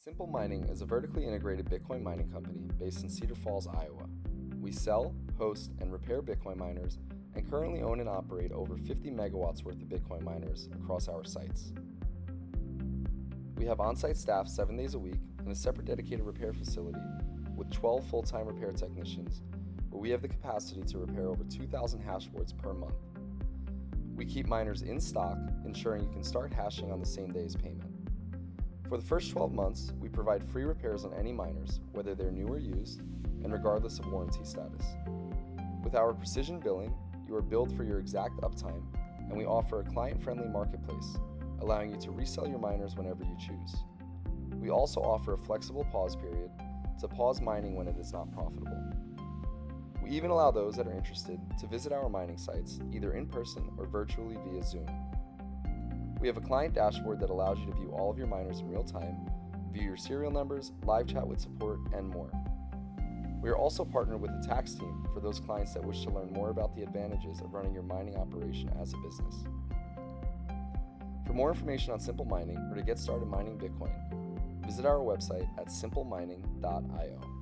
Simple Mining is a vertically integrated Bitcoin mining company based in Cedar Falls, Iowa. We sell, host, and repair Bitcoin miners and currently own and operate over 50 megawatts worth of Bitcoin miners across our sites. We have on-site staff 7 days a week and a separate dedicated repair facility with 12 full-time repair technicians where we have the capacity to repair over 2,000 hash boards per month. We keep miners in stock, ensuring you can start hashing on the same day as payment. For the first 12 months, we provide free repairs on any miners, whether they're new or used, and regardless of warranty status. With our precision billing, you are billed for your exact uptime, and we offer a client-friendly marketplace, allowing you to resell your miners whenever you choose. We also offer a flexible pause period to pause mining when it is not profitable. We even allow those that are interested to visit our mining sites, either in person or virtually via Zoom. We have a client dashboard that allows you to view all of your miners in real time, view your serial numbers, live chat with support, and more. We are also partnered with a tax team for those clients that wish to learn more about the advantages of running your mining operation as a business. For more information on Simple Mining or to get started mining Bitcoin, visit our website at simplemining.io.